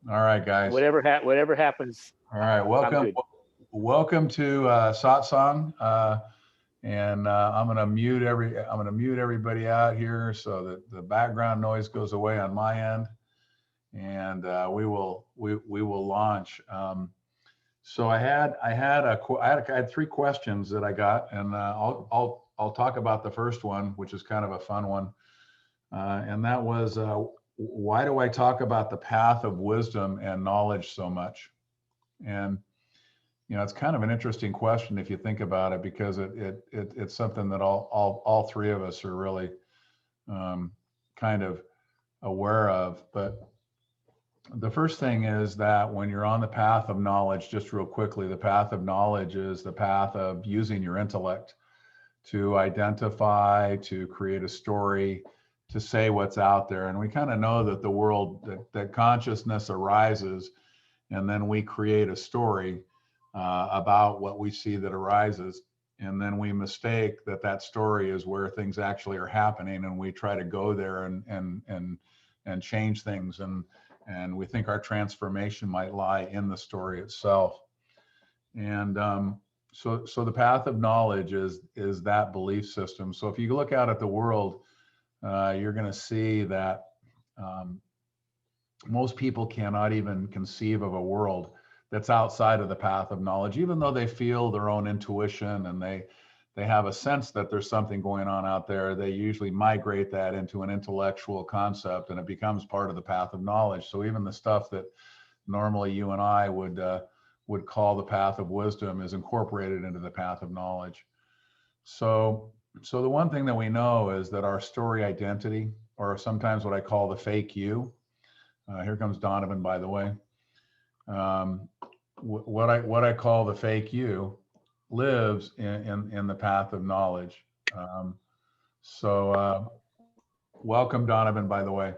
All right, guys. Whatever happens, All right, I'm welcome, good. welcome to Satsang. And I'm gonna mute everybody out here so that the background noise goes away on my end, and we will launch. So I had three questions that I got, and I'll talk about the first one, which is kind of a fun one, and that was why do I talk about the path of wisdom and knowledge so much? And it's kind of an interesting question if you think about it, because it's something that all three of us are really um, kind of aware of. But the first thing is that when you're on the path of knowledge, just real quickly, the path of knowledge is the path of using your intellect to identify, to create a story, to say what's out there. And we kind of know that the world, that consciousness arises, and then we create a story about what we see that arises. And then we mistake that story is where things actually are happening, and we try to go there and change things. And we think our transformation might lie in the story itself. And so the path of knowledge is that belief system. So if you look out at the world, you're going to see that um, most people cannot even conceive of a world that's outside of the path of knowledge, even though they feel their own intuition and they have a sense that there's something going on out there. They usually migrate that into an intellectual concept, and it becomes part of the path of knowledge. So even the stuff that normally you and I would call the path of wisdom is incorporated into the path of knowledge. So the one thing that we know is that our story identity, or sometimes what I call the fake you, here comes Donovan, by the way. Um, what I call the fake you lives in the path of knowledge. So welcome, Donovan, by the way.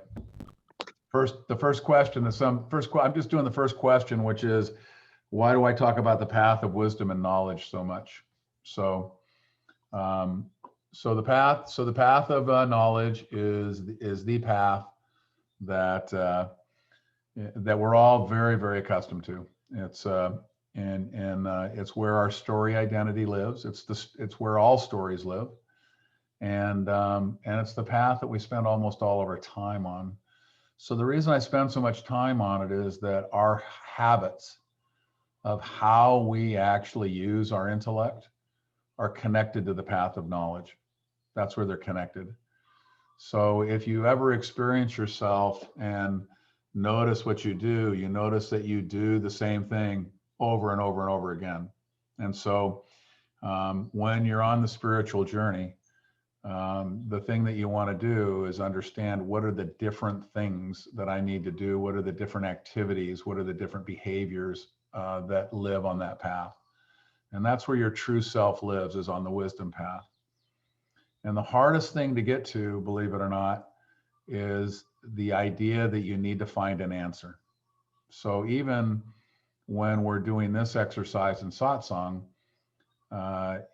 The first question is I'm just doing the first question, which is, why do I talk about the path of wisdom and knowledge so much? Um, the path of knowledge is the path that that we're all very, very accustomed to. It's it's where our story identity lives. It's where all stories live, and it's the path that we spend almost all of our time on. So the reason I spend so much time on it is that our habits of how we actually use our intellect are connected to the path of knowledge. That's where they're connected. So if you ever experience yourself and notice what you notice that you do the same thing over and over and over again. And so when you're on the spiritual journey, the thing that you want to do is understand, what are the different things that I need to do? What are the different activities? What are the different behaviors that live on that path? And that's where your true self lives, is on the wisdom path. And the hardest thing to get to, believe it or not, is the idea that you need to find an answer. So even when we're doing this exercise in satsang,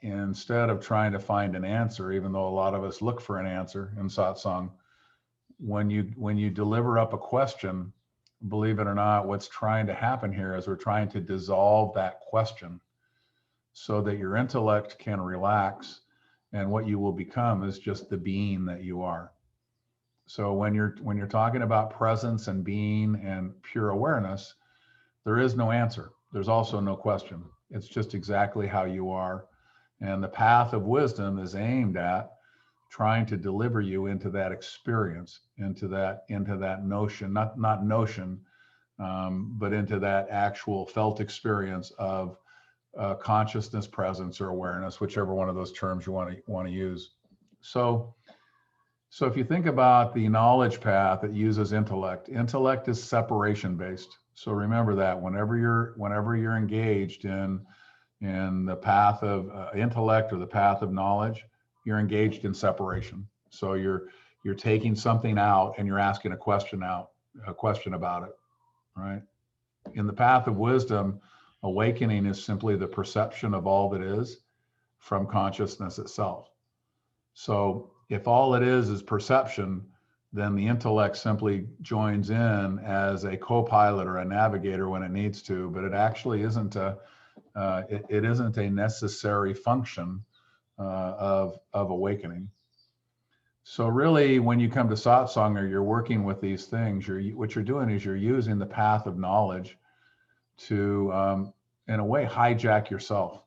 instead of trying to find an answer, even though a lot of us look for an answer in satsang, when you deliver up a question, believe it or not, what's trying to happen here is we're trying to dissolve that question so that your intellect can relax, and what you will become is just the being that you are. So when you're talking about presence and being and pure awareness, there is no answer. There's also no question. It's just exactly how you are. And the path of wisdom is aimed at trying to deliver you into that experience, into that notion, not notion, but into that actual felt experience of consciousness, presence, or awareness, whichever one of those terms you want to use. So if you think about the knowledge path, it uses intellect. Intellect is separation based. So remember that whenever you're engaged in the path of intellect or the path of knowledge, you're engaged in separation. So you're taking something out and you're asking a question about it, right? In the path of wisdom, awakening is simply the perception of all that is from consciousness itself. So if all it is perception, then the intellect simply joins in as a co-pilot or a navigator when it needs to, but it actually isn't it isn't a necessary function of awakening. So really, when you come to satsang or you're working with these things, what you're doing is you're using the path of knowledge to, in a way, hijack yourself,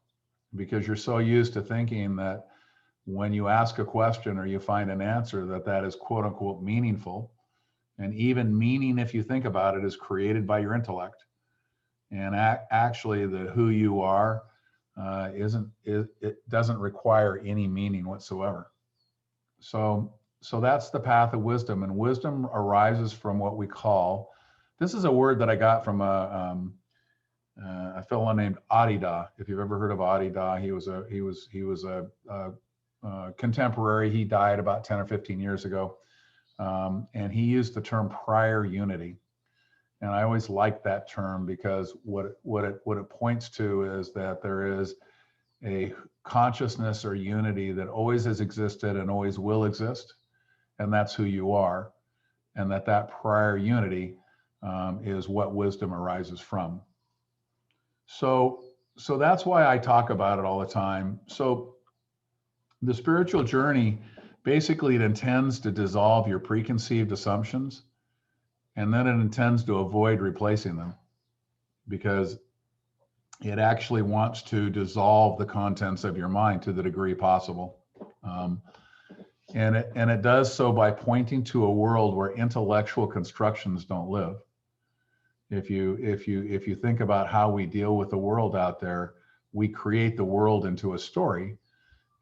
because you're so used to thinking that when you ask a question or you find an answer, that is quote unquote meaningful. And even meaning, if you think about it, is created by your intellect. And actually the who you are it doesn't require any meaning whatsoever. So that's the path of wisdom, and wisdom arises from what we call, this is a word that I got from a fellow named Adida. If you've ever heard of Adida, he was a contemporary. He died about 10 or 15 years ago, and he used the term prior unity. And I always like that term, because what it points to is that there is a consciousness or unity that always has existed and always will exist, and that's who you are, and that prior unity is what wisdom arises from. So that's why I talk about it all the time. So the spiritual journey, basically, it intends to dissolve your preconceived assumptions, and then it intends to avoid replacing them, because it actually wants to dissolve the contents of your mind to the degree possible. And it does so by pointing to a world where intellectual constructions don't live. If you think about how we deal with the world out there, we create the world into a story,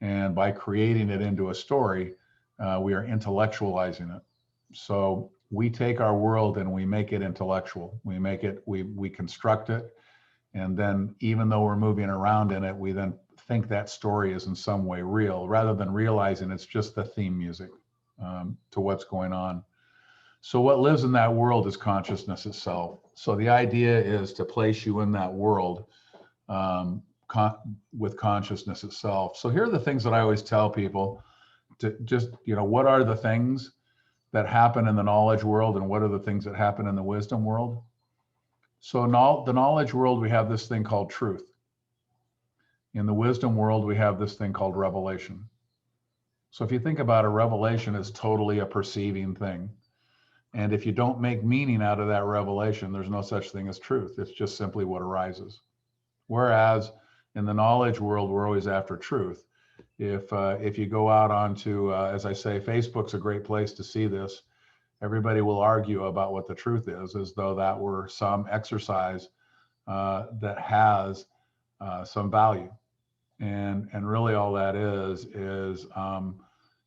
and by creating it into a story, we are intellectualizing it. So we take our world and we make it intellectual. We construct it, and then even though we're moving around in it, we then think that story is in some way real, rather than realizing it's just the theme music to what's going on. So what lives in that world is consciousness itself. So the idea is to place you in that world with consciousness itself. So here are the things that I always tell people, to just, what are the things that happen in the knowledge world, and what are the things that happen in the wisdom world? So the knowledge world, we have this thing called truth. In the wisdom world, we have this thing called revelation. So if you think about it, revelation is totally a perceiving thing. And if you don't make meaning out of that revelation, there's no such thing as truth. It's just simply what arises. Whereas in the knowledge world, we're always after truth. If you go out onto, as I say, Facebook's a great place to see this. Everybody will argue about what the truth is, as though that were some exercise that has some value. And really all that is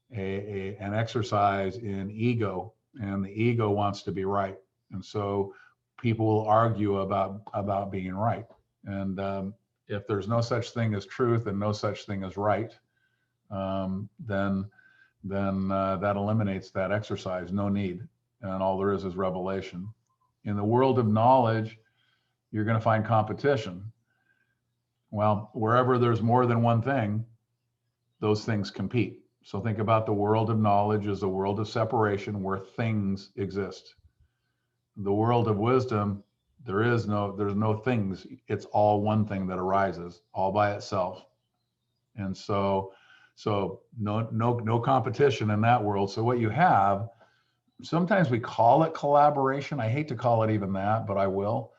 an exercise in ego, and the ego wants to be right. And so people will argue about being right. And if there's no such thing as truth and no such thing as right, then that eliminates that exercise. No need. And all there is revelation. In the world of knowledge, you're going to find competition. Well, wherever there's more than one thing, those things compete. So think about the world of knowledge as a world of separation where things exist. The world of wisdom, there's no things. It's all one thing that arises all by itself. And so no competition in that world. So what you have, sometimes we call it collaboration. I hate to call it even that, but I will,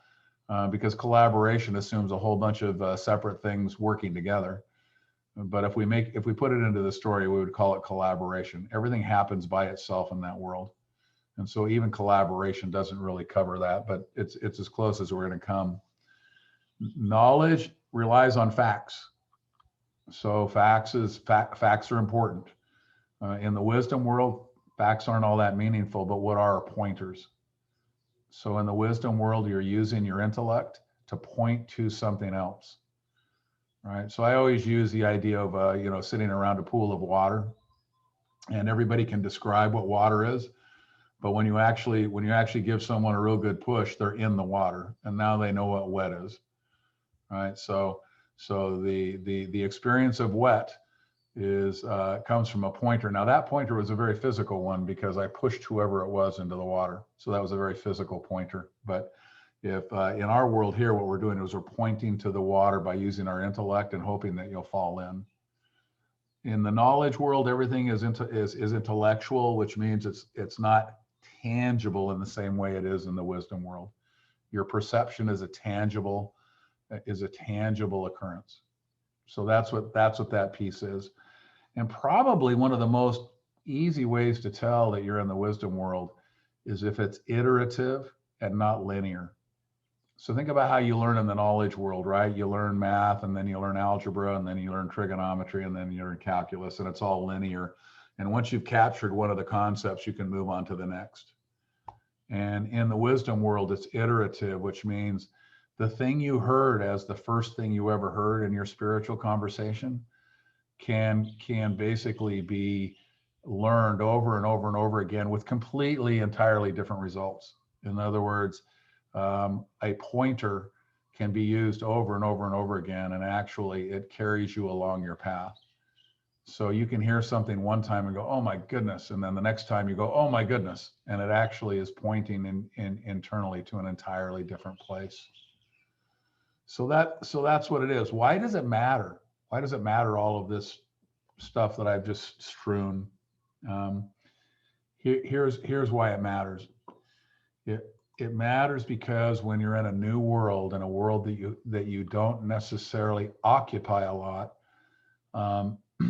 because collaboration assumes a whole bunch of separate things working together. But if we put it into the story, we would call it collaboration. Everything happens by itself in that world. And so even collaboration doesn't really cover that, but it's as close as we're going to come. Knowledge relies on facts. So facts are important. In the wisdom world, facts aren't all that meaningful, but what are pointers? So in the wisdom world, you're using your intellect to point to something else, right? So I always use the idea of, sitting around a pool of water, and everybody can describe what water is. But when you actually give someone a real good push, they're in the water, and now they know what wet is, right? So the experience of wet comes from a pointer. Now that pointer was a very physical one because I pushed whoever it was into the water. So that was a very physical pointer. But if in our world here, what we're doing is we're pointing to the water by using our intellect and hoping that you'll fall in. In the knowledge world, everything is intellectual, which means it's not tangible in the same way it is in the wisdom world. Your perception is a tangible occurrence. So that's what that piece is. And probably one of the most easy ways to tell that you're in the wisdom world is if it's iterative and not linear. So think about how you learn in the knowledge world, right? You learn math, and then you learn algebra, and then you learn trigonometry, and then you learn calculus, and it's all linear. And once you've captured one of the concepts, you can move on to the next. And in the wisdom world, it's iterative, which means the thing you heard as the first thing you ever heard in your spiritual conversation can basically be learned over and over and over again with completely, entirely different results. In other words, a pointer can be used over and over and over again, and actually it carries you along your path. So you can hear something one time and go, oh my goodness, and then the next time you go, oh my goodness, and it actually is pointing internally to an entirely different place. So that's what it is. Why does it matter? Why does it matter, all of this stuff that I've just strewn? Here's why it matters. It matters because when you're in a new world, in a world that you don't necessarily occupy a lot,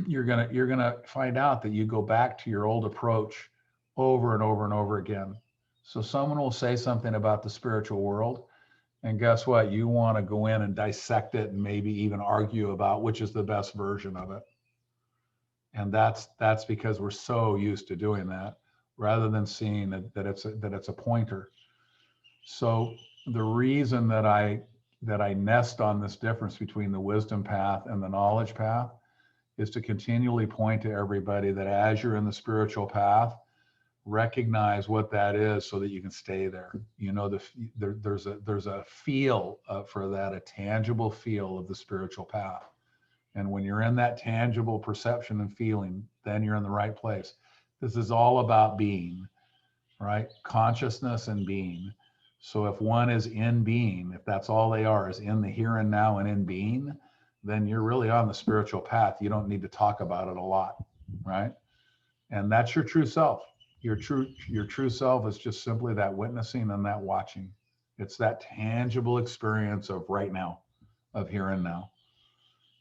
you're gonna find out that you go back to your old approach over and over and over again. So someone will say something about the spiritual world, and guess what? You want to go in and dissect it and maybe even argue about which is the best version of it. And that's because we're so used to doing that, rather than seeing that it's a pointer. So the reason that I nest on this difference between the wisdom path and the knowledge path is to continually point to everybody that as you're in the spiritual path, recognize what that is so that you can stay there. You know, there's a feel for that, a tangible feel of the spiritual path. And when you're in that tangible perception and feeling, then you're in the right place. This is all about being, right? Consciousness and being. So if one is in being, if that's all they are, is in the here and now and in being, then you're really on the spiritual path. You don't need to talk about it a lot, right? And that's your true self. Your true self is just simply that witnessing and that watching. It's that tangible experience of right now, of here and now.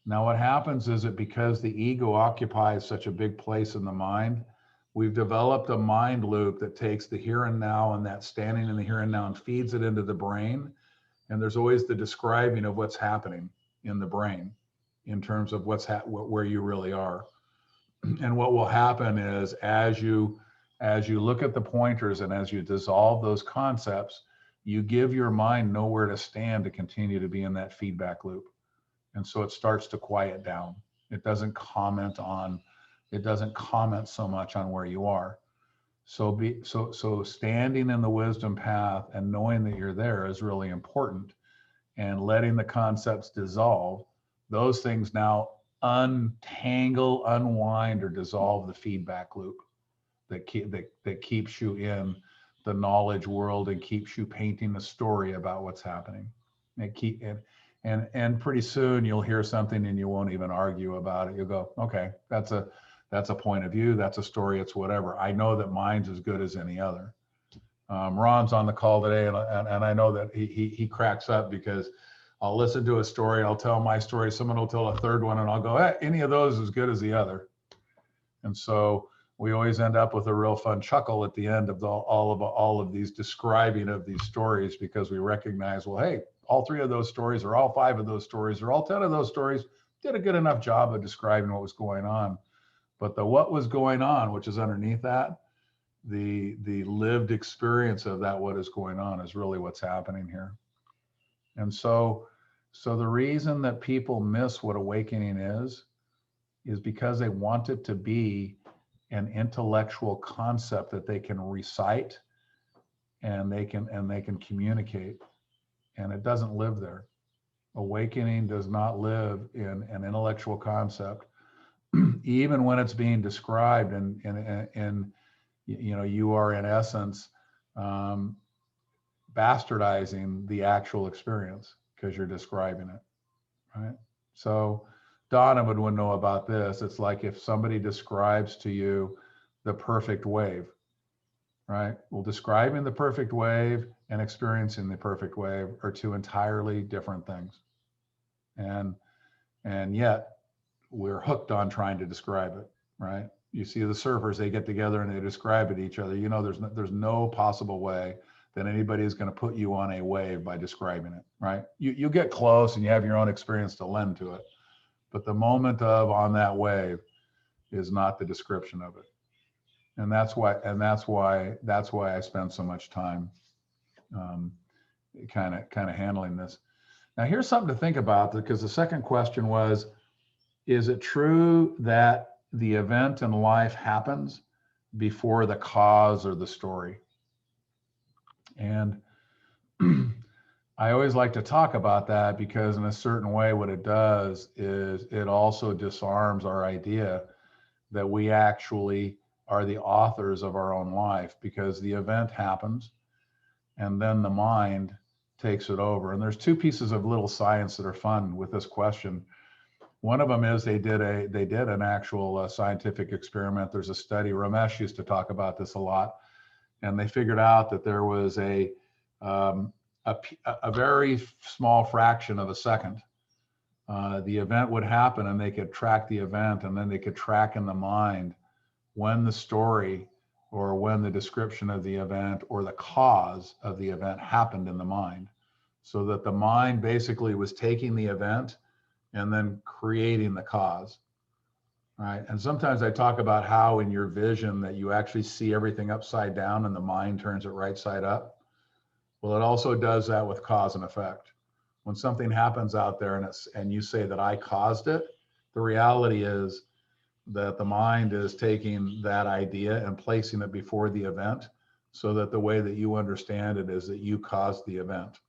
Now what happens is that because the ego occupies such a big place in the mind, we've developed a mind loop that takes the here and now and that standing in the here and now and feeds it into the brain. And there's always the describing of what's happening in the brain in terms of where you really are. And what will happen is as you look at the pointers and as you dissolve those concepts, you give your mind nowhere to stand to continue to be in that feedback loop. And so it starts to quiet down. It doesn't comment so much on where you are. So standing in the wisdom path and knowing that you're there is really important, and letting the concepts dissolve. Those things now untangle, unwind, or dissolve the feedback loop that keeps you in the knowledge world and keeps you painting the story about what's happening. And pretty soon you'll hear something and you won't even argue about it. You'll go, okay, that's a point of view, that's a story, it's whatever. I know that mine's as good as any other. Ron's on the call today, and I know that he cracks up because I'll listen to a story, I'll tell my story, someone will tell a third one, and I'll go, hey, any of those is as good as the other. And so we always end up with a real fun chuckle at the end of all of these describing of these stories, because we recognize, well, hey, all 3 of those stories, or all 5 of those stories, or all 10 of those stories did a good enough job of describing what was going on. But the what was going on, which is underneath that, the lived experience of that what is going on is really what's happening here. And so the reason that people miss what awakening is because they want it to be an intellectual concept that they can recite and they can communicate, and it doesn't live there. Awakening does not live in an intellectual concept. even when it's being described, and you know, you are in essence bastardizing the actual experience because you're describing it, right? So Donovan would know about this. It's like if somebody describes to you the perfect wave, right? Well, describing the perfect wave and experiencing the perfect wave are two entirely different things. And yet we're hooked on trying to describe it, right? You see the surfers, they get together and they describe it to each other. You know, there's no possible way that anybody is going to put you on a wave by describing it, right? You get close and you have your own experience to lend to it. But the moment of on that wave is not the description of it. And that's why I spend so much time kind of handling this. Now, here's something to think about, because the second question was, is it true that the event in life happens before the cause or the story? And I always like to talk about that, because in a certain way, what it does is it also disarms our idea that we actually are the authors of our own life, because the event happens and then the mind takes it over. And there's two pieces of little science that are fun with this question. One of them is they did an actual scientific experiment. There's a study, Ramesh used to talk about this a lot, and they figured out that there was a very small fraction of a second. The event would happen and they could track the event, and then they could track in the mind when the story or when the description of the event or the cause of the event happened in the mind. So that the mind basically was taking the event and then creating the cause, right? And sometimes I talk about how in your vision that you actually see everything upside down and the mind turns it right side up. Well, it also does that with cause and effect. When something happens out there and you say that I caused it, the reality is that the mind is taking that idea and placing it before the event, so that the way that you understand it is that you caused the event.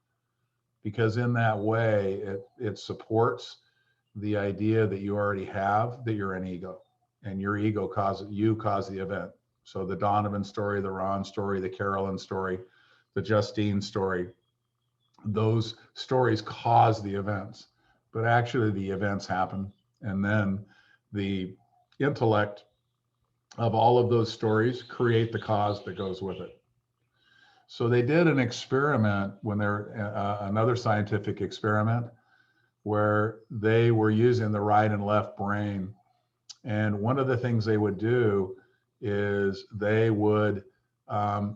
Because in that way, it supports the idea that you already have, that you're an ego, and your ego cause the event. So the Donovan story, the Ron story, the Carolyn story, the Justine story, those stories cause the events, but actually the events happen. And then the intellect of all of those stories create the cause that goes with it. So they did an experiment another scientific experiment where they were using the right and left brain. And one of the things they would do is they would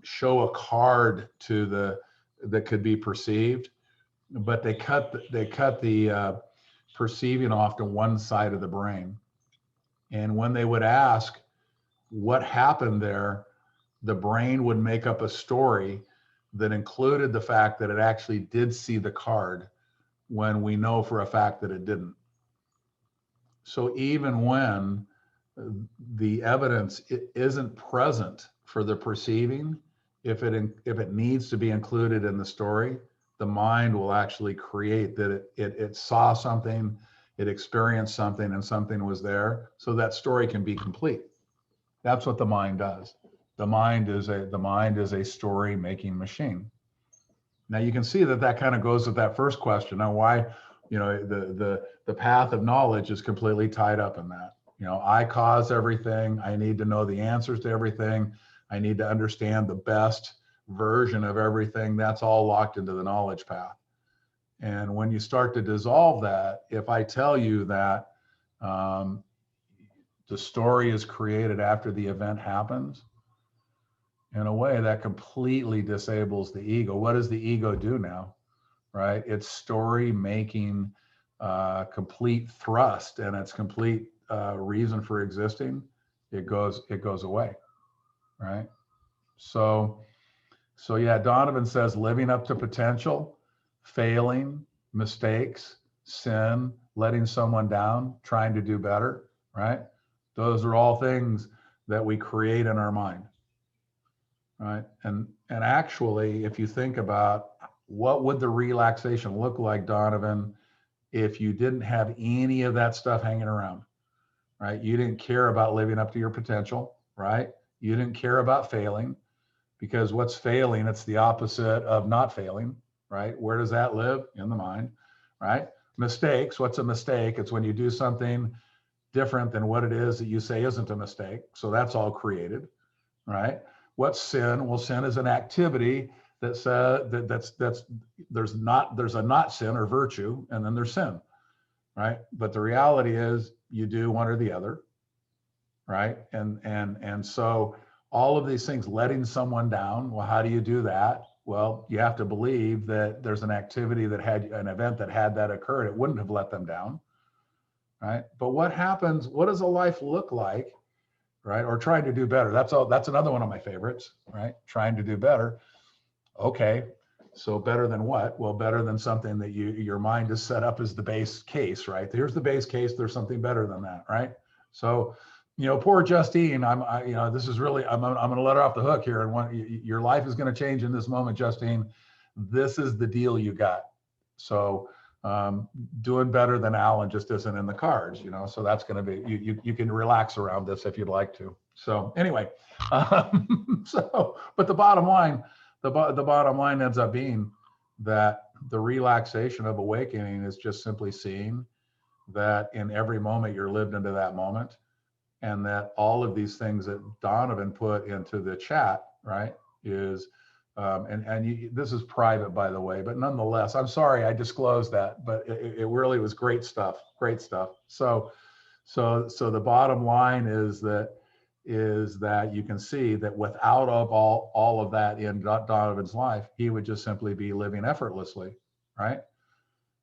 show a card that could be perceived, but they cut the perceiving off to one side of the brain. And when they would ask what happened there, the brain would make up a story that included the fact that it actually did see the card, when we know for a fact that it didn't. So even when the evidence isn't present for the perceiving, if it needs to be included in the story, the mind will actually create that it saw something, it experienced something, and something was there, so that story can be complete. That's what the mind does. The mind is a story making machine. Now you can see that kind of goes with that first question. Now, why, the path of knowledge is completely tied up in that. I cause everything. I need to know the answers to everything. I need to understand the best version of everything. That's all locked into the knowledge path. And when you start to dissolve that, if I tell you that the story is created after the event happens, in a way that completely disables the ego. What does the ego do now, right? It's story making complete thrust and its complete reason for existing. It goes away, right? So yeah, Donovan says living up to potential, failing, mistakes, sin, letting someone down, trying to do better, right? Those are all things that we create in our mind, right? And actually, if you think about what would the relaxation look like, Donovan, if you didn't have any of that stuff hanging around, right? You didn't care about living up to your potential, right? You didn't care about failing, because what's failing, it's the opposite of not failing, right? Where does that live? In the mind, right? Mistakes, what's a mistake? It's when you do something different than what it is that you say isn't a mistake. So that's all created, right? What's sin? Well, sin is an activity that's there's a not sin or virtue, and then there's sin, right? But the reality is you do one or the other, right? And so all of these things, letting someone down, well, how do you do that? Well, you have to believe that there's an activity that had an event that had that occurred, it wouldn't have let them down, right? But what happens, what does a life look like, right? Or trying to do better. That's another one of my favorites, right? Trying to do better. Okay, so better than what? Well, better than something that your mind is set up as the base case, right? Here's the base case. There's something better than that, right? So, poor Justine. This is really. I'm going to let her off the hook here, and your life is going to change in this moment, Justine. This is the deal you got. So, doing better than Alan just isn't in the cards, So that's going to be you can relax around this if you'd like to. So anyway, but the bottom line. The bottom line ends up being that the relaxation of awakening is just simply seeing that in every moment you're lived into that moment, and that all of these things that Donovan put into the chat, right, is this is private, by the way, but nonetheless, I'm sorry I disclosed that, but it really was great stuff. So the bottom line is that you can see that without all of that in Donovan's life, he would just simply be living effortlessly, right?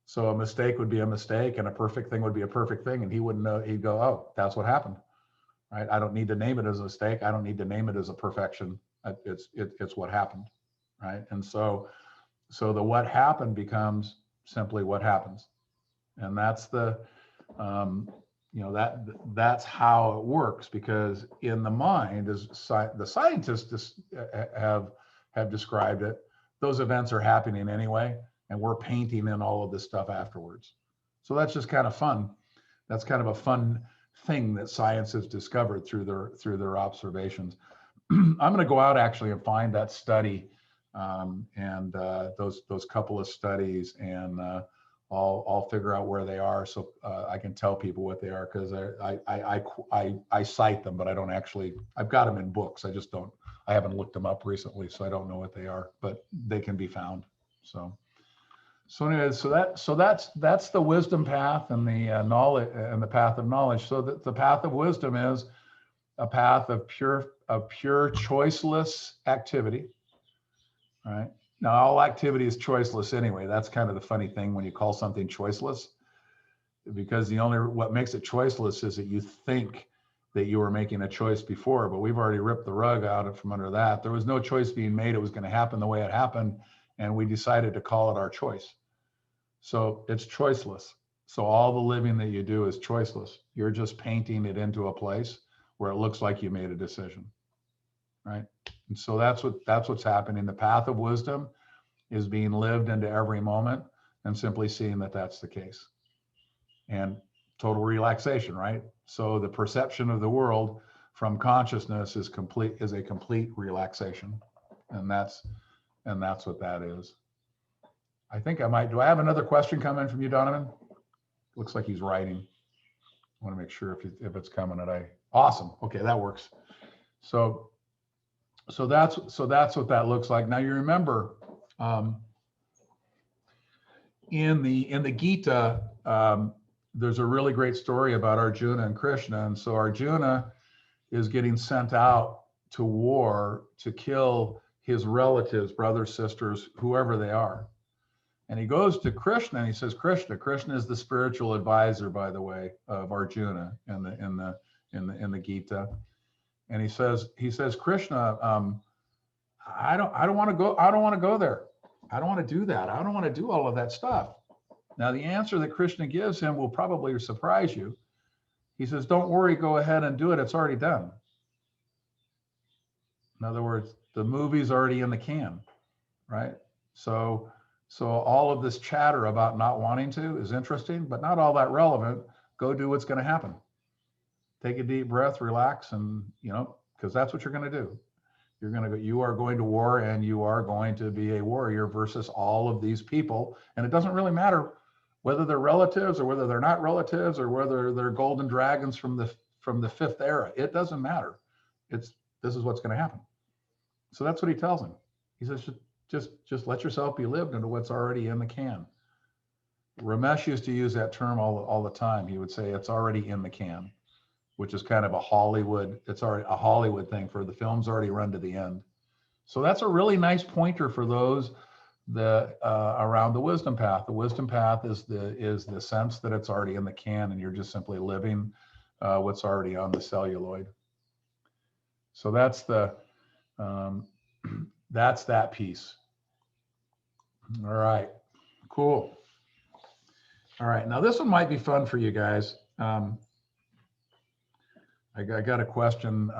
So a mistake would be a mistake, and a perfect thing would be a perfect thing, and he wouldn't know. He'd go, "Oh, that's what happened," right? I don't need to name it as a mistake. I don't need to name it as a perfection. It's what happened, right? And so the what happened becomes simply what happens, and that's the that's how it works, because in the mind, as the scientists have described it, those events are happening anyway, and we're painting in all of this stuff afterwards. So that's just kind of fun. That's kind of a fun thing that science has discovered through their observations. I'm going to go out actually and find that study and those couple of studies, and I'll figure out where they are, so I can tell people what they are, because I cite them, but I don't actually. I've got them in books. I haven't looked them up recently, so I don't know what they are, but they can be found. So anyway, so that's the wisdom path and the knowledge and the path of knowledge. So the path of wisdom is a path of pure choiceless activity, right? Now, all activity is choiceless anyway. That's kind of the funny thing when you call something choiceless, because what makes it choiceless is that you think that you were making a choice before, but we've already ripped the rug out from under that. There was no choice being made. It was going to happen the way it happened, and we decided to call it our choice. So it's choiceless. So all the living that you do is choiceless. You're just painting it into a place where it looks like you made a decision, right? And so that's what's happening. The path of wisdom is being lived into every moment, and simply seeing that that's the case. And total relaxation, right? So the perception of the world from consciousness is a complete relaxation. And that's what that is. I think do I have another question coming from you, Donovan? Looks like he's writing. I want to make sure if it's coming awesome. Okay, that works. So that's what that looks like. Now you remember in the Gita, there's a really great story about Arjuna and Krishna. And so Arjuna is getting sent out to war to kill his relatives, brothers, sisters, whoever they are. And he goes to Krishna and he says, Krishna is the spiritual advisor, by the way, of Arjuna in the Gita. And he says, Krishna, I don't want to go. I don't want to go there. I don't want to do that. I don't want to do all of that stuff. Now, the answer that Krishna gives him will probably surprise you. He says, don't worry, go ahead and do it. It's already done. In other words, the movie's already in the can, right? So all of this chatter about not wanting to is interesting, but not all that relevant. Go do what's going to happen. take a deep breath, relax, and, because that's what you're going to do. You are going to war, and you are going to be a warrior versus all of these people. And it doesn't really matter whether they're relatives or whether they're not relatives or whether they're golden dragons from the fifth era. It doesn't matter. This is what's going to happen. So that's what he tells him. He says, just let yourself be lived into what's already in the can. Ramesh used to use that term all the time. He would say it's already in the can, which is kind of a Hollywood thing for the film's already run to the end. So that's a really nice pointer for those that around the wisdom path. The wisdom path is the sense that it's already in the can and you're just simply living what's already on the celluloid. So that's that's that piece. All right, cool. All right, now this one might be fun for you guys. I got a question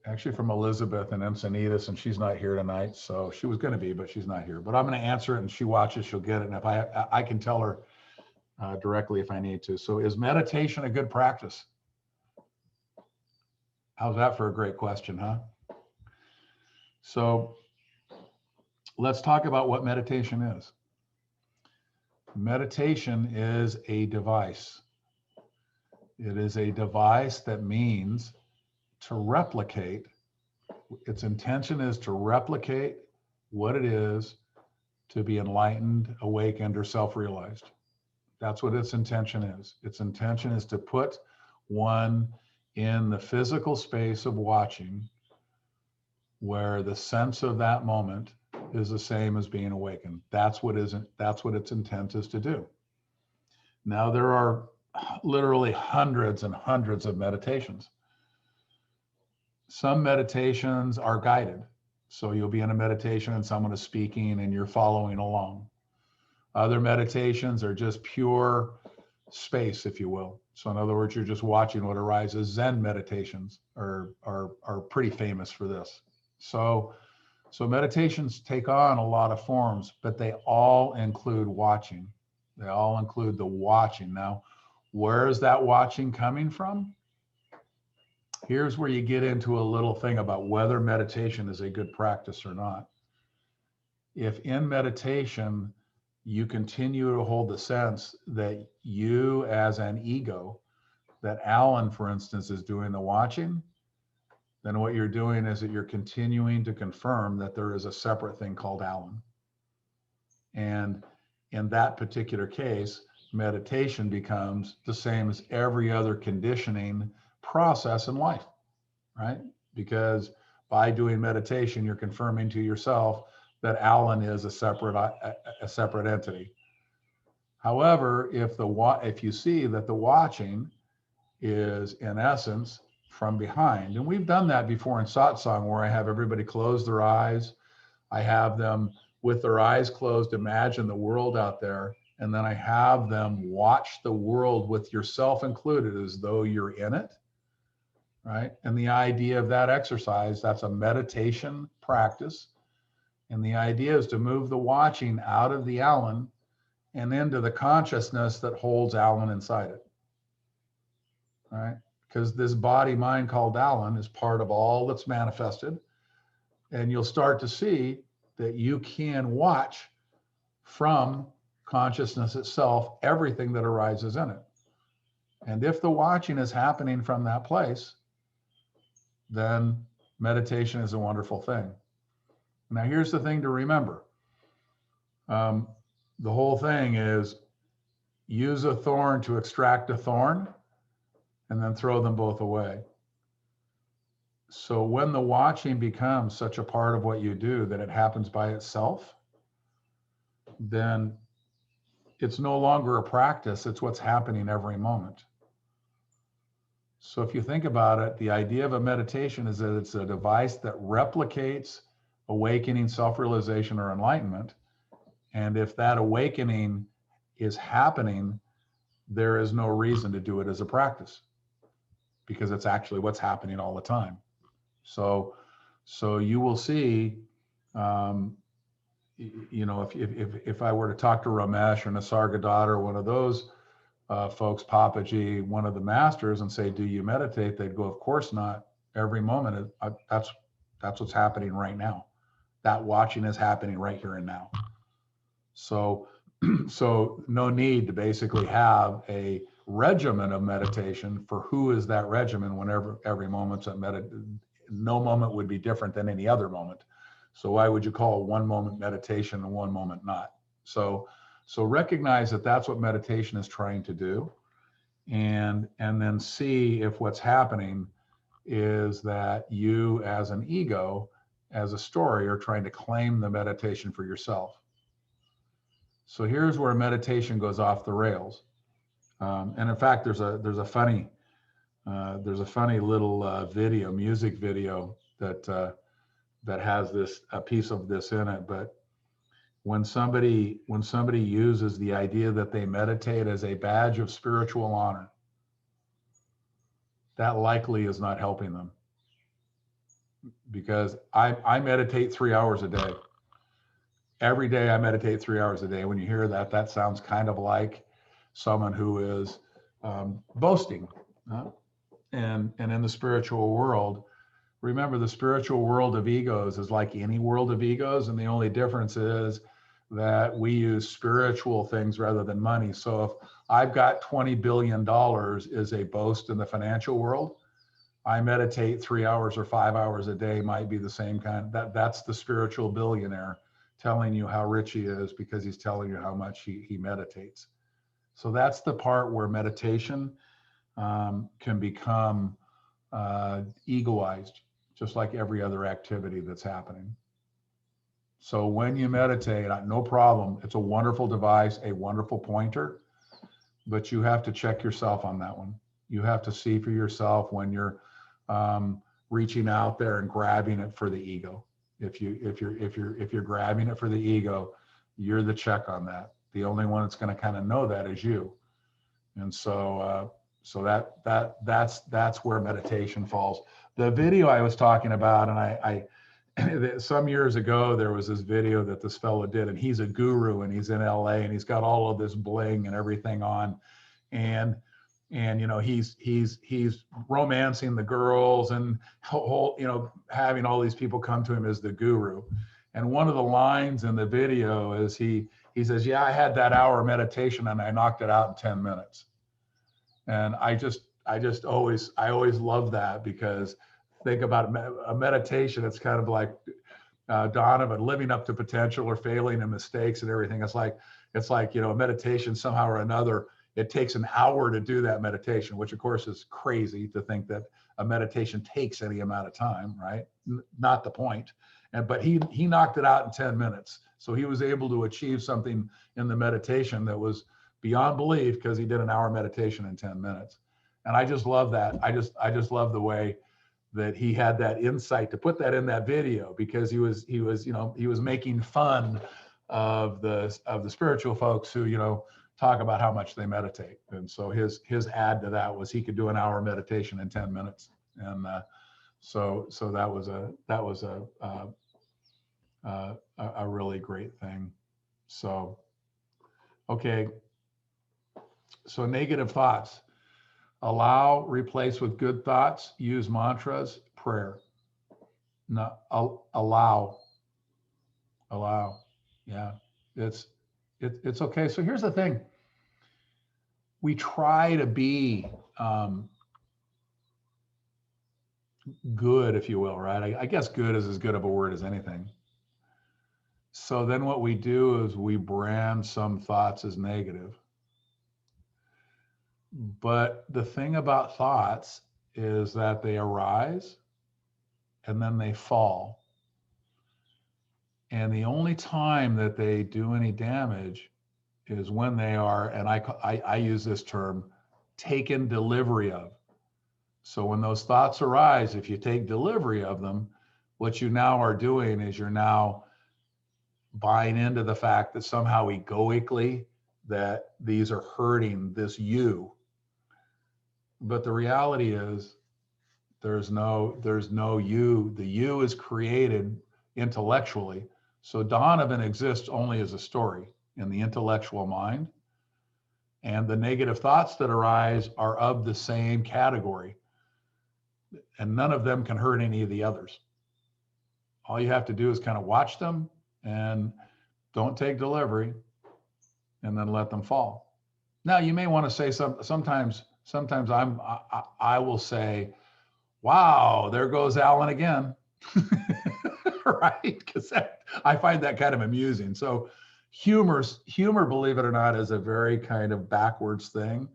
actually from Elizabeth in Encinitas, and she's not here tonight. So she was going to be, but she's not here. But I'm going to answer it, and she watches, she'll get it. And if I can tell her directly if I need to. So is meditation a good practice? How's that for a great question, huh? So let's talk about what meditation is. Meditation is a device. It is a device that means to replicate. Its intention is to replicate what it is to be enlightened, awakened, or self-realized. That's what its intention is. Its intention is to put one in the physical space of watching, where the sense of that moment is the same as being awakened. That's what its intent is to do. Now, there are literally hundreds and hundreds of meditations. Some meditations are guided. So you'll be in a meditation and someone is speaking and you're following along. Other meditations are just pure space, if you will. So in other words, you're just watching what arises. Zen meditations are pretty famous for this. So meditations take on a lot of forms, but they all include watching. They all include the watching. Now, where is that watching coming from? Here's where you get into a little thing about whether meditation is a good practice or not. If in meditation, you continue to hold the sense that you as an ego, that Alan, for instance, is doing the watching, then what you're doing is that you're continuing to confirm that there is a separate thing called Alan. And in that particular case, meditation becomes the same as every other conditioning process in life, right? Because by doing meditation, you're confirming to yourself that Alan is a separate entity. However, if you see that the watching is in essence from behind, and we've done that before in Satsang, where I have everybody close their eyes. I have them with their eyes closed, imagine the world out there, and then I have them watch the world with yourself included as though you're in it, right? And the idea of that exercise, that's a meditation practice. And the idea is to move the watching out of the Alan and into the consciousness that holds Alan inside it, all right? Because this body mind called Alan is part of all that's manifested. And you'll start to see that you can watch from consciousness itself everything that arises in it. And if the watching is happening from that place, then meditation is a wonderful thing. Now, here's the thing to remember. The whole thing is use a thorn to extract a thorn and then throw them both away. So when the watching becomes such a part of what you do that it happens by itself, then it's no longer a practice, it's what's happening every moment. So if you think about it, the idea of a meditation is that it's a device that replicates awakening, self-realization, or enlightenment. And if that awakening is happening, there is no reason to do it as a practice, because it's actually what's happening all the time. So you will see, if I were to talk to Ramesh or Nisargadatta or one of those folks, Papaji, one of the masters, and say, do you meditate? They'd go, of course not. Every moment, that's what's happening right now. That watching is happening right here and now. So, so no need to basically have a regimen of meditation for who is that regimen whenever every moment's a no moment would be different than any other moment. So why would you call one moment meditation and one moment not? So recognize that that's what meditation is trying to do, and then see if what's happening is that you as an ego, as a story, are trying to claim the meditation for yourself. So here's where meditation goes off the rails. And in fact, there's a funny little music video that has a piece of this in it. But when somebody uses the idea that they meditate as a badge of spiritual honor, that likely is not helping them. Because I meditate 3 hours a day. Every day I meditate 3 hours a day. When you hear that, that sounds kind of like someone who is boasting. And in the spiritual world, remember, the spiritual world of egos is like any world of egos, and the only difference is that we use spiritual things rather than money. So if I've got $20 billion is a boast in the financial world, I meditate 3 hours or 5 hours a day might be the same kind. That's the spiritual billionaire telling you how rich he is because he's telling you how much he meditates. So that's the part where meditation can become egoized, just like every other activity that's happening. So when you meditate, no problem. It's a wonderful device, a wonderful pointer, but you have to check yourself on that one. You have to see for yourself when you're reaching out there and grabbing it for the ego. If you're grabbing it for the ego, you're the check on that. The only one that's going to kind of know that is you. And so that's where meditation falls. The video I was talking about, and I some years ago, there was this video that this fellow did, and he's a guru, and he's in LA, and he's got all of this bling and everything on, and you know, he's romancing the girls and having all these people come to him as the guru. And one of the lines in the video is he says, yeah, I had that hour meditation and I knocked it out in 10 minutes. And I always love that, because think about a meditation. It's kind of like Donovan, living up to potential or failing in mistakes and everything. It's like, a meditation somehow or another, it takes an hour to do that meditation, which of course is crazy to think that a meditation takes any amount of time, right? Not the point. But he knocked it out in 10 minutes. So he was able to achieve something in the meditation that was beyond belief, because he did an hour meditation in 10 minutes. And I just love that. I just love the way that he had that insight to put that in that video, because he was making fun of the spiritual folks who, talk about how much they meditate. And so his add to that was he could do an hour meditation in 10 minutes. And so that was a really great thing. So, okay. So negative thoughts, allow, replace with good thoughts, use mantras, prayer. No, allow. Yeah, it's okay. So here's the thing. We try to be good, if you will, right? I guess good is as good of a word as anything. So then what we do is we brand some thoughts as negative. But the thing about thoughts is that they arise and then they fall. And the only time that they do any damage is when they are, and I use this term, taken delivery of. So when those thoughts arise, if you take delivery of them, what you now are doing is you're now buying into the fact that somehow egoically that these are hurting this you. But the reality is there's no you. The you is created intellectually. So Donovan exists only as a story in the intellectual mind. And the negative thoughts that arise are of the same category, and none of them can hurt any of the others. All you have to do is kind of watch them and don't take delivery, and then let them fall. Now, you may want to say sometimes I will say, wow, there goes Alan again. Right? Because I find that kind of amusing. So humor, believe it or not, is a very kind of backwards thing.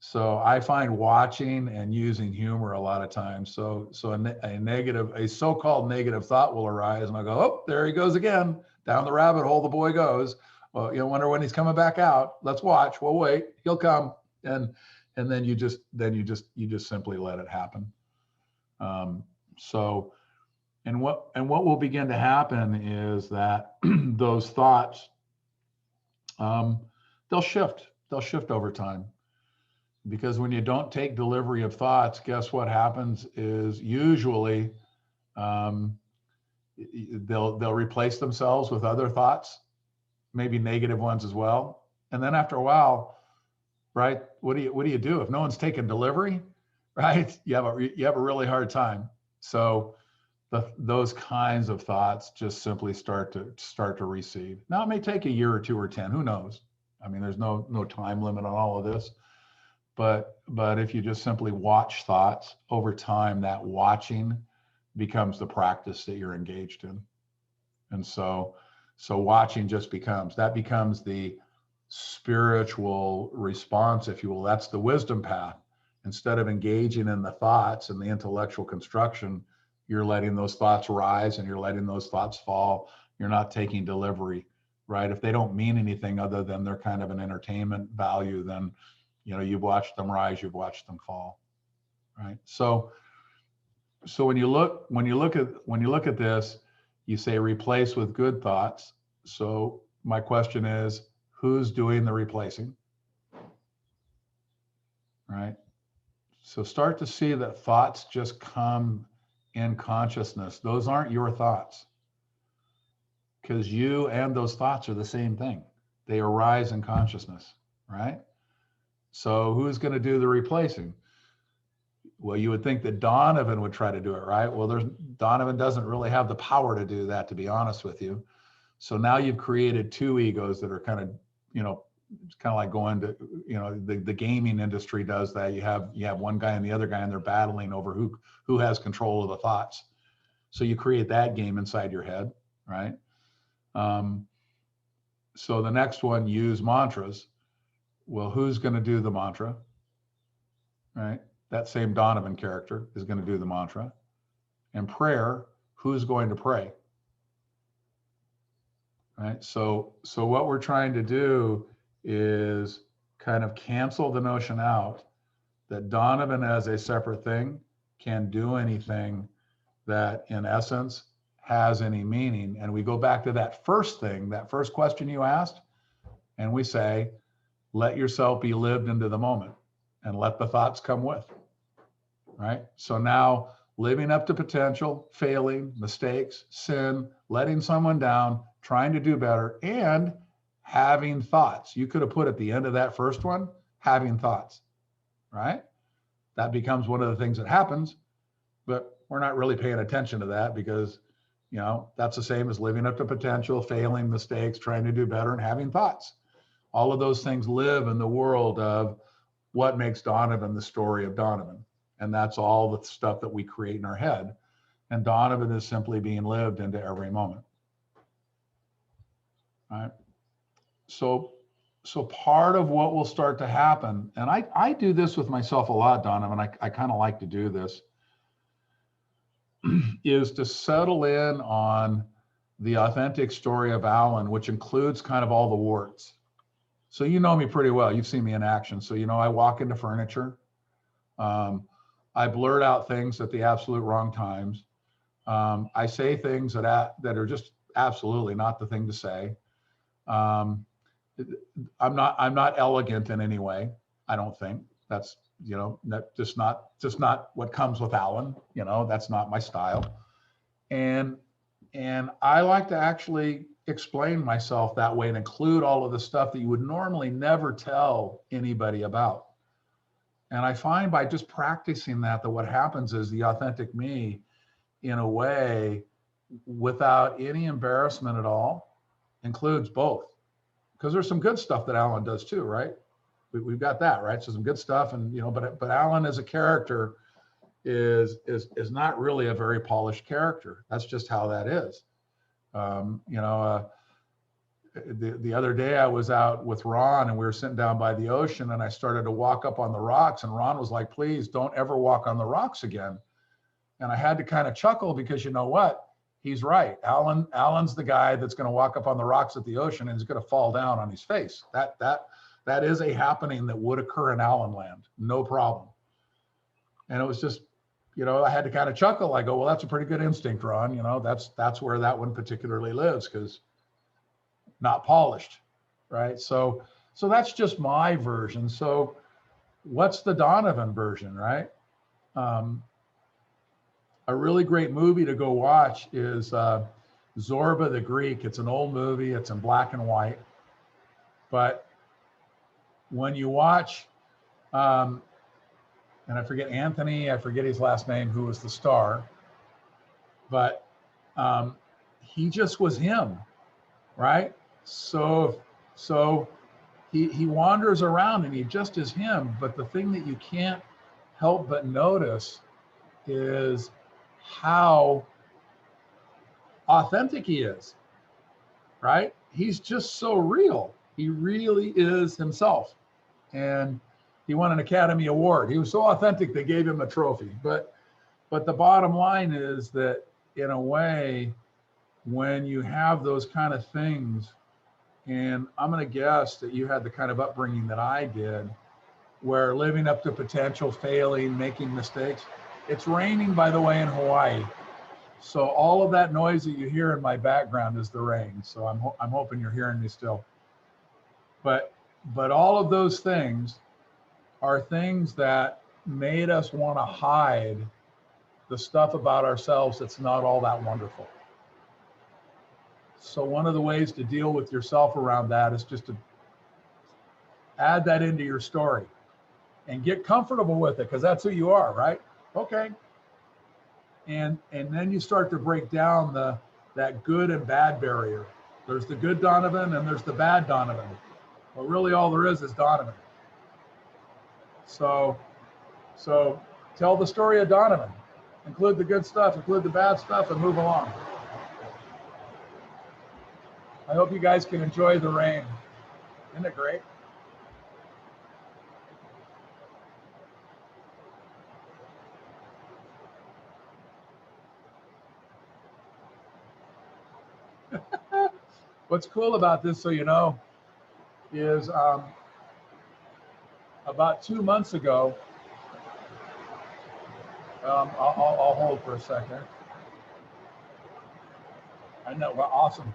So I find watching and using humor a lot of times. So a so-called negative thought will arise, and I go, oh, there he goes again, down the rabbit hole the boy goes. Well, you wonder when he's coming back out. Let's watch. We'll wait. He'll come, and then you just simply let it happen. And what will begin to happen is that those thoughts, they'll shift over time. Because when you don't take delivery of thoughts, guess what happens is usually they'll replace themselves with other thoughts, maybe negative ones as well. And then after a while, right, what do you do if no one's taking delivery, right? You have a really hard time. So those kinds of thoughts just simply start to recede. Now it may take a year or 2 or 10, who knows? I mean, there's no time limit on all of this. But if you just simply watch thoughts over time, that watching becomes the practice that you're engaged in. And so watching just becomes the spiritual response, if you will. That's the wisdom path. Instead of engaging in the thoughts and the intellectual construction, you're letting those thoughts rise and you're letting those thoughts fall. You're not taking delivery, right? If they don't mean anything other than they're kind of an entertainment value, then you've watched them rise, you've watched them fall, right? So when you look at this, you say replace with good thoughts. So my question is, who's doing the replacing, right? So start to see that thoughts just come in consciousness. Those aren't your thoughts, because you and those thoughts are the same thing. They arise in consciousness, right? So who's going to do the replacing? Well, you would think that Donovan would try to do it, right? Well, Donovan doesn't really have the power to do that, to be honest with you. So now you've created two egos that are kind of, it's kind of like going to, the gaming industry does that. You have one guy and the other guy, and they're battling over who has control of the thoughts. So you create that game inside your head, right? So the next one, use mantras. Well, who's going to do the mantra, right? That same Donovan character is going to do the mantra. And prayer, who's going to pray, right? So what we're trying to do is kind of cancel the notion out that Donovan as a separate thing can do anything that in essence has any meaning. And we go back to that first thing, that first question you asked, and we say, let yourself be lived into the moment and let the thoughts come with, right? So now living up to potential, failing, mistakes, sin, letting someone down, trying to do better, and having thoughts. You could have put at the end of that first one, having thoughts, right? That becomes one of the things that happens, but we're not really paying attention to that because, that's the same as living up to potential, failing, mistakes, trying to do better, and having thoughts. All of those things live in the world of what makes Donovan the story of Donovan. And that's all the stuff that we create in our head. And Donovan is simply being lived into every moment. Right? So part of what will start to happen, and I do this with myself a lot, Donovan, I kind of like to do this, is to settle in on the authentic story of Alan, which includes kind of all the warts. So you know me pretty well. You've seen me in action. So, I walk into furniture. I blurt out things at the absolute wrong times. I say things that are just absolutely not the thing to say. I'm not elegant in any way. I don't think that's, that's just not what comes with Alan. That's not my style. And I like to actually explain myself that way and include all of the stuff that you would normally never tell anybody about. And I find by just practicing that what happens is the authentic me, in a way, without any embarrassment at all, includes both. Because there's some good stuff that Alan does too, right? We've got that, right? So some good stuff, and but Alan as a character is not really a very polished character. That's just how that is. The other day I was out with Ron and we were sitting down by the ocean, and I started to walk up on the rocks, and Ron was like, "Please don't ever walk on the rocks again." And I had to kind of chuckle, because you know what? He's right. Alan's the guy that's going to walk up on the rocks at the ocean and he's going to fall down on his face. That is a happening that would occur in Alan land, no problem. And it was just, I had to kind of chuckle. I go, well, that's a pretty good instinct, Ron. That's where that one particularly lives, because not polished, right? So that's just my version. So what's the Donovan version, right? A really great movie to go watch is Zorba the Greek. It's an old movie. It's in black and white. But when you watch, and I forget his last name, who was the star, but he just was him, right? So he wanders around and he just is him. But the thing that you can't help but notice is how authentic he is, right? He's just so real. He really is himself. And he won an Academy Award. He was so authentic, they gave him a trophy. But the bottom line is that, in a way, when you have those kind of things, and I'm going to guess that you had the kind of upbringing that I did, where living up to potential, failing, making mistakes. It's raining, by the way, in Hawaii. So all of that noise that you hear in my background is the rain. So I'm hoping you're hearing me still. But all of those things are things that made us want to hide the stuff about ourselves that's not all that wonderful. So one of the ways to deal with yourself around that is just to add that into your story and get comfortable with it, because that's who you are, right? Okay. And then you start to break down that good and bad barrier. There's the good Donovan and there's the bad Donovan. Well, really all there is Donovan. So tell the story of Donovan. Include the good stuff, include the bad stuff, and move along. I hope you guys can enjoy the rain. Isn't it great? What's cool about this, so you know, is about 2 months ago, I'll hold for a second. I know, well, awesome.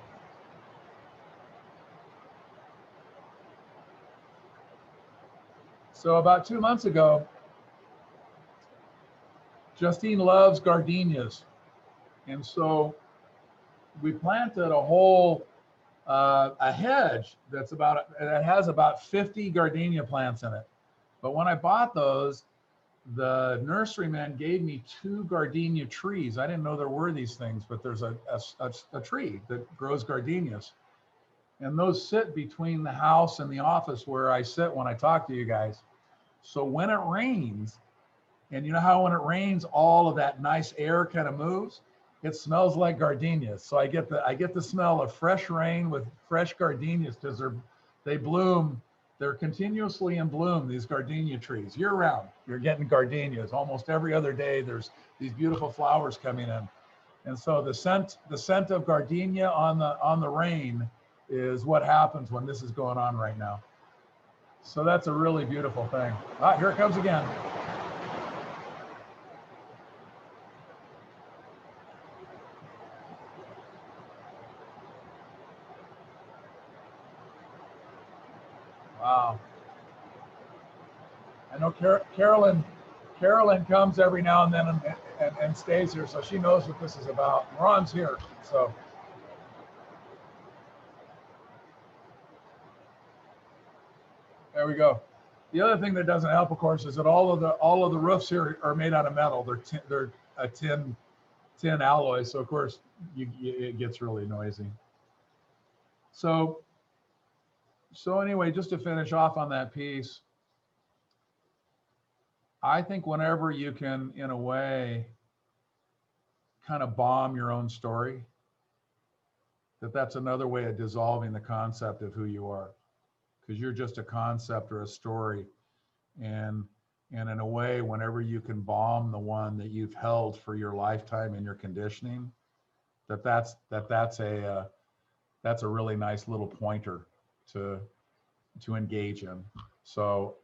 So about 2 months ago, Justine loves gardenias. And so we planted a whole, a hedge that has about 50 gardenia plants in it. But when I bought those, the nurseryman gave me 2 gardenia trees. I didn't know there were these things, but there's a tree that grows gardenias. And those sit between the house and the office where I sit when I talk to you guys. So when it rains, and you know how when it rains, all of that nice air kind of moves, it smells like gardenias. So I get the smell of fresh rain with fresh gardenias, because they bloom. They're continuously in bloom, these gardenia trees, year round. You're getting gardenias almost every other day. There's these beautiful flowers coming in. And so the scent of gardenia on the rain is what happens when this is going on right now. So that's a really beautiful thing. Ah, here it comes again. Wow. I know Carolyn comes every now and then and stays here, so she knows what this is about. Ron's here, so. There we go. The other thing that doesn't help, of course, is that all of the roofs here are made out of metal. They're a tin alloy, so of course it gets really noisy. So anyway, just to finish off on that piece, I think whenever you can, in a way, kind of bomb your own story, that's another way of dissolving the concept of who you are, because you're just a concept or a story. And in a way, whenever you can bomb the one that you've held for your lifetime in your conditioning, that's a really nice little pointer to engage in. So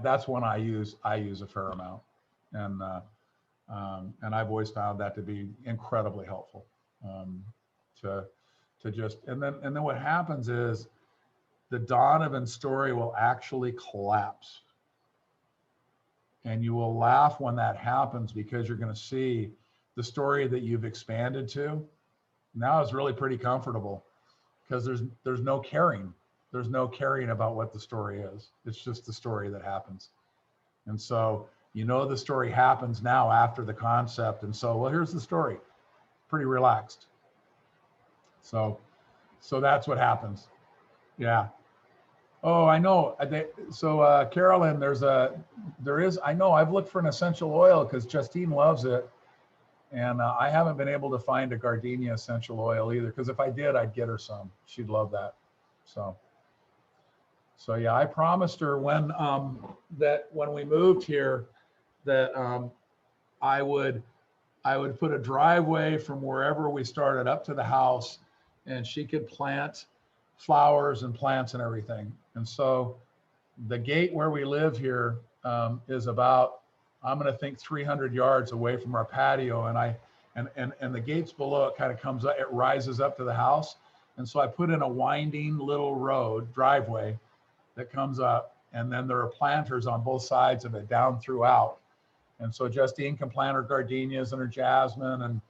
that's one I use a fair amount, and I've always found that to be incredibly helpful. To just and then what happens is the Donovan story will actually collapse, and you will laugh when that happens, because you're going to see the story that you've expanded to now is really pretty comfortable, because there's no caring. There's no caring about what the story is. It's just the story that happens. And so, the story happens now after the concept. And so, well, here's the story. Pretty relaxed. So that's what happens. Yeah. Oh, I know. So Carolyn, I know I've looked for an essential oil because Justine loves it. And I haven't been able to find a gardenia essential oil either, because if I did, I'd get her some. She'd love that. So yeah, I promised her when we moved here that I would put a driveway from wherever we started up to the house, and she could plant flowers and plants and everything. And so the gate where we live here is about, I'm going to think 300 yards away from our patio, and the gates below it kind of comes up, it rises up to the house. And so I put in a winding little driveway that comes up, and then there are planters on both sides of it down throughout. And so Justine can plant her gardenias and her jasmine and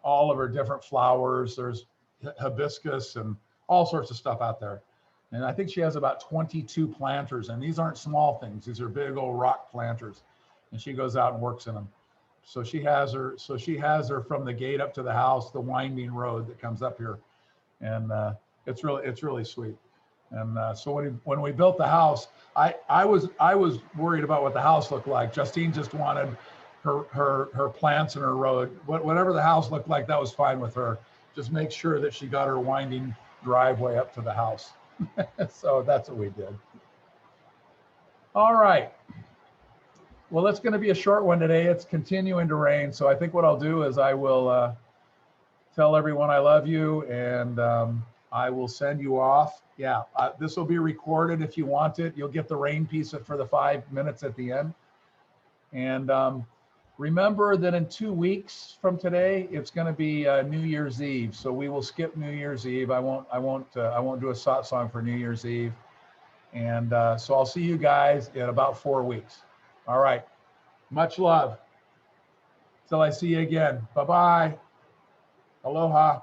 all of her different flowers. There's hibiscus and all sorts of stuff out there. And I think she has about 22 planters, and these aren't small things. These are big old rock planters. And she goes out and works in them. So she has her from the gate up to the house, the winding road that comes up here. And it's really sweet. And so when we built the house, I was worried about what the house looked like. Justine just wanted her plants and her road. Whatever the house looked like, that was fine with her. Just make sure that she got her winding driveway up to the house. So that's what we did. All right. Well, it's going to be a short one today. It's continuing to rain. So I think what I'll do is I will tell everyone I love you, and I will send you off. Yeah, this will be recorded if you want it. You'll get the rain piece for the 5 minutes at the end. And remember that in 2 weeks from today, it's going to be New Year's Eve. So we will skip New Year's Eve. I won't do a satsang for New Year's Eve. And so I'll see you guys in about 4 weeks. All right. Much love. Till I see you again. Bye-bye. Aloha.